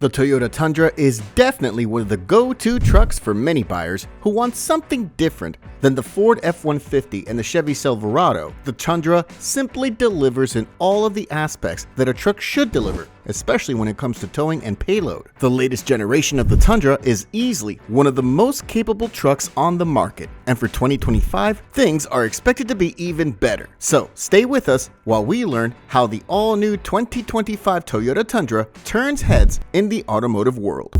The Toyota Tundra is definitely one of the go-to trucks for many buyers who want something different than the Ford F-150 and the Chevy Silverado. The Tundra simply delivers in all of the aspects that a truck should deliver, especially when it comes to towing and payload. The latest generation of the Tundra is easily one of the most capable trucks on the market, and for 2025, things are expected to be even better. So stay with us while we learn how the all-new 2025 Toyota Tundra turns heads in the automotive world.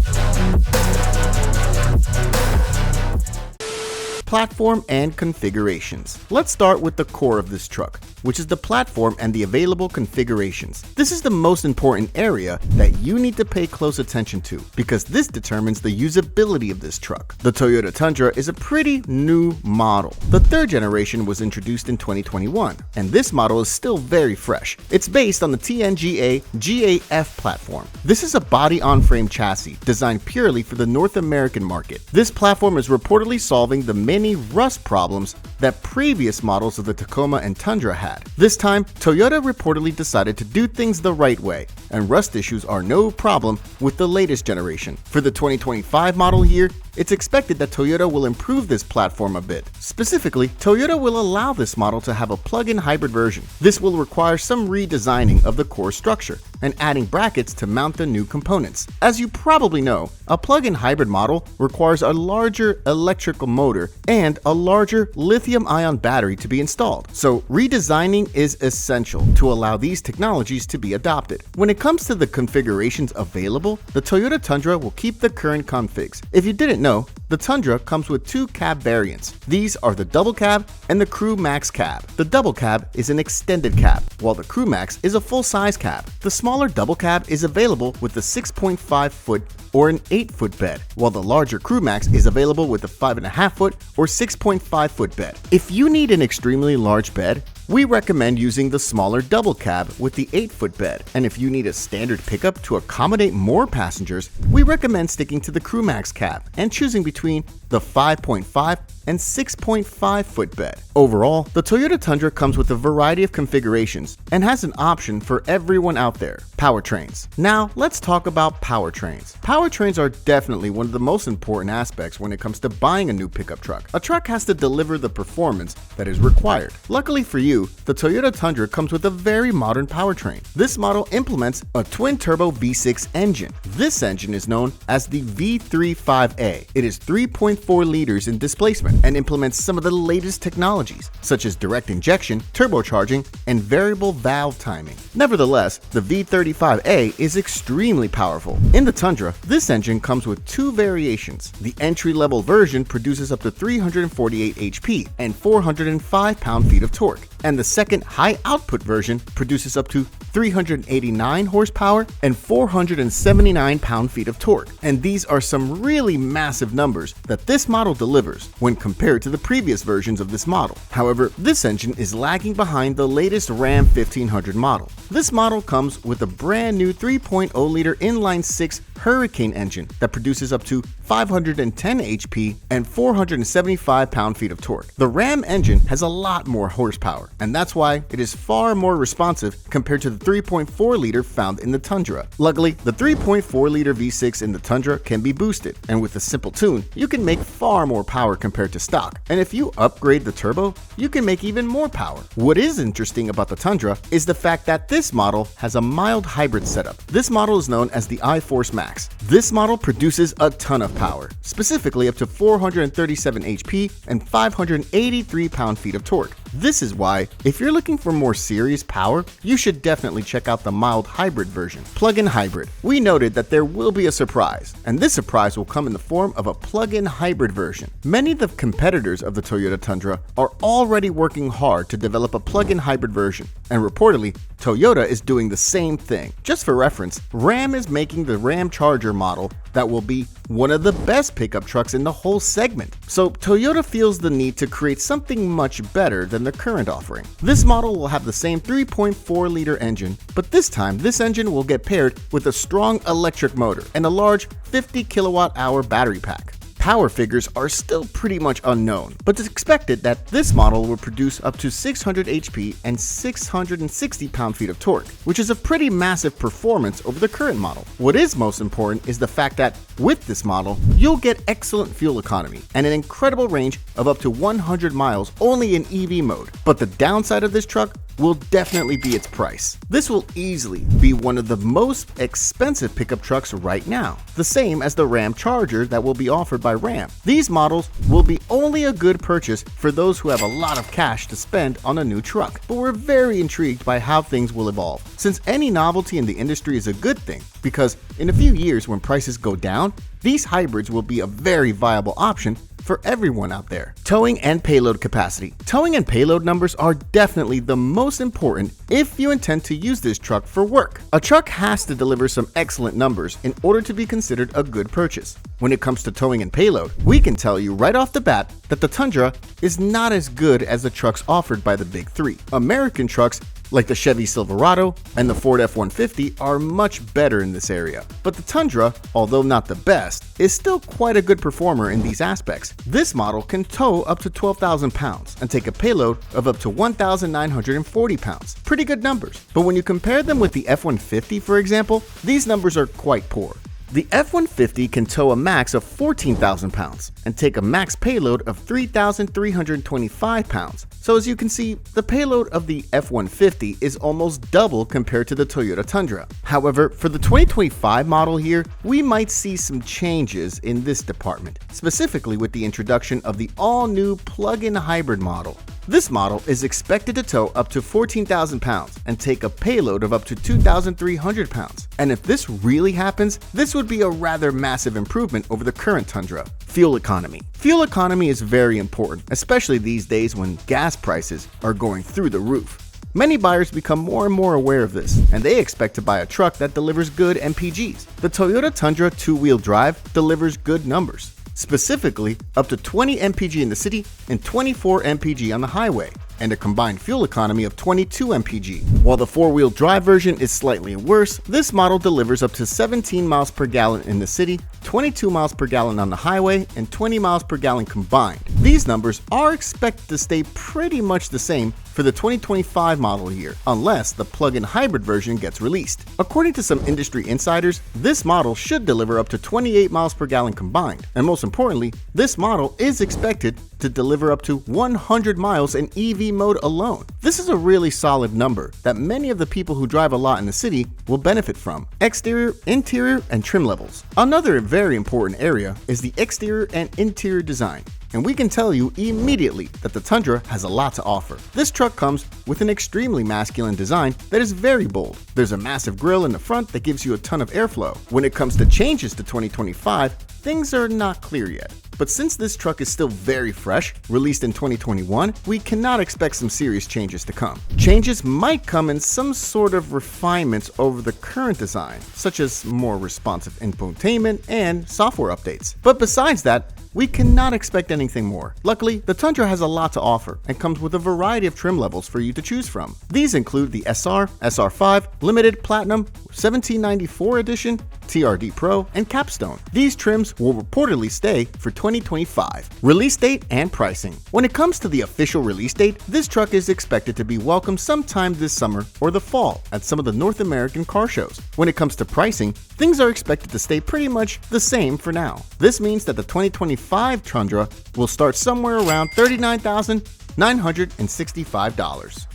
Platform and configurations. Let's start with the core of this truck, which is the platform and the available configurations. This is the most important area that you need to pay close attention to because this determines the usability of this truck. The Toyota Tundra is a pretty new model. The third generation was introduced in 2021, and this model is still very fresh. It's based on the TNGA GAF platform. This is a body-on-frame chassis designed purely for the North American market. This platform is reportedly solving the many rust problems that previous models of the Tacoma and Tundra had. This time, Toyota reportedly decided to do things the right way, and rust issues are no problem with the latest generation. For the 2025 model year, it's expected that Toyota will improve this platform a bit. Specifically, Toyota will allow this model to have a plug-in hybrid version. This will require some redesigning of the core structure and adding brackets to mount the new components. As you probably know, a plug-in hybrid model requires a larger electrical motor and a larger lithium-ion battery to be installed. So redesigning is essential to allow these technologies to be adopted. When it comes to the configurations available, the Toyota Tundra will keep the current configs. If you didn't know, the Tundra comes with two cab variants. These are the double cab and the Crew Max cab. The double cab is an extended cab, while the Crew Max is a full-size cab. The smaller double cab is available with a 6.5-foot or an 8-foot bed, while the larger Crew Max is available with a 5.5-foot or 6.5-foot bed. If you need an extremely large bed, we recommend using the smaller double cab with the 8-foot bed, and if you need a standard pickup to accommodate more passengers, we recommend sticking to the Crew Max cab and choosing between the 5.5 and 6.5-foot bed. Overall, the Toyota Tundra comes with a variety of configurations and has an option for everyone out there. Powertrains. Now, let's talk about powertrains. Powertrains are definitely one of the most important aspects when it comes to buying a new pickup truck. A truck has to deliver the performance that is required. Luckily for you, the Toyota Tundra comes with a very modern powertrain. This model implements a twin-turbo V6 engine. This engine is known as the V35A. It is 3.4 liters in displacement and implements some of the latest technologies, such as direct injection, turbocharging, and variable valve timing. Nevertheless, the V35A is extremely powerful. In the Tundra, this engine comes with two variations. The entry-level version produces up to 348 HP and 405 pound-feet of torque, and the second high-output version produces up to 389 horsepower and 479 pound-feet of torque. And these are some really massive numbers that this model delivers when compared to the previous versions of this model. However, this engine is lagging behind the latest Ram 1500 model. This model comes with a brand new 3.0-liter inline-six Hurricane engine that produces up to 510 HP and 475 pound-feet of torque. The Ram engine has a lot more horsepower, and that's why it is far more responsive compared to the 3.4-liter found in the Tundra. Luckily, the 3.4-liter V6 in the Tundra can be boosted, and with a simple tune, you can make far more power compared to stock. And if you upgrade the turbo, you can make even more power. What is interesting about the Tundra is the fact that this model has a mild hybrid setup. This model is known as the iForce Max. This model produces a ton of power, specifically up to 437 HP and 583 pound-feet of torque. This is why, if you're looking for more serious power, you should definitely check out the mild hybrid version. Plug-in hybrid. We noted that there will be a surprise, and this surprise will come in the form of a plug-in hybrid version. Many of the competitors of the Toyota Tundra are already working hard to develop a plug-in hybrid version, and reportedly, Toyota is doing the same thing. Just for reference, Ram is making the Ram Charger model that will be one of the best pickup trucks in the whole segment. So Toyota feels the need to create something much better than the current offering. This model will have the same 3.4-liter engine, but this time this engine will get paired with a strong electric motor and a large 50 kilowatt-hour battery pack. Power figures are still pretty much unknown, but it's expected that this model will produce up to 600 HP and 660 pound-feet of torque, which is a pretty massive performance over the current model. What is most important is the fact that with this model, you'll get excellent fuel economy and an incredible range of up to 100 miles only in EV mode. But the downside of this truck will definitely be its price. This will easily be one of the most expensive pickup trucks right now, the same as the Ram Charger that will be offered by Ram. These models will be only a good purchase for those who have a lot of cash to spend on a new truck, but we're very intrigued by how things will evolve, since any novelty in the industry is a good thing, because in a few years when prices go down, these hybrids will be a very viable option for everyone out there. Towing and payload capacity. Towing and payload numbers are definitely the most important if you intend to use this truck for work. A truck has to deliver some excellent numbers in order to be considered a good purchase. When it comes to towing and payload, we can tell you right off the bat that the Tundra is not as good as the trucks offered by the big three. American trucks like the Chevy Silverado and the Ford F-150 are much better in this area. But the Tundra, although not the best, is still quite a good performer in these aspects. This model can tow up to 12,000 pounds and take a payload of up to 1,940 pounds. Pretty good numbers. But when you compare them with the F-150, for example, these numbers are quite poor. The F-150 can tow a max of 14,000 pounds and take a max payload of 3,325 pounds. So as you can see, the payload of the F-150 is almost double compared to the Toyota Tundra. However, for the 2025 model here, we might see some changes in this department, specifically with the introduction of the all-new plug-in hybrid model. This model is expected to tow up to 14,000 pounds and take a payload of up to 2,300 pounds. And if this really happens, this would be a rather massive improvement over the current Tundra. Fuel economy. Fuel economy is very important, especially these days when gas prices are going through the roof. Many buyers become more and more aware of this, and they expect to buy a truck that delivers good MPGs. The Toyota Tundra two-wheel drive delivers good numbers. Specifically, up to 20 mpg in the city and 24 mpg on the highway, and a combined fuel economy of 22 mpg. While the four-wheel drive version is slightly worse, this model delivers up to 17 miles per gallon in the city, 22 miles per gallon on the highway, and 20 miles per gallon combined. These numbers are expected to stay pretty much the same for the 2025 model year, unless the plug-in hybrid version gets released. According to some industry insiders, this model should deliver up to 28 miles per gallon combined, and most importantly, this model is expected to deliver up to 100 miles in EV mode alone. This is a really solid number that many of the people who drive a lot in the city will benefit from. Exterior, interior, and trim levels. Another very important area is the exterior and interior design. And we can tell you immediately that the Tundra has a lot to offer. This truck comes with an extremely masculine design that is very bold. There's a massive grille in the front that gives you a ton of airflow. When it comes to changes to 2025, things are not clear yet. But since this truck is still very fresh, released in 2021, we cannot expect some serious changes to come. Changes might come in some sort of refinements over the current design, such as more responsive infotainment and software updates. But besides that, we cannot expect anything more. Luckily, the Tundra has a lot to offer and comes with a variety of trim levels for you to choose from. These include the SR, SR5, Limited, Platinum, 1794 Edition, TRD Pro, and Capstone. These trims will reportedly stay for 2025. Release date and pricing. When it comes to the official release date, this truck is expected to be welcome sometime this summer or the fall at some of the North American car shows. When it comes to pricing, things are expected to stay pretty much the same for now. This means that the 2025 Tundra will start somewhere around $39,965.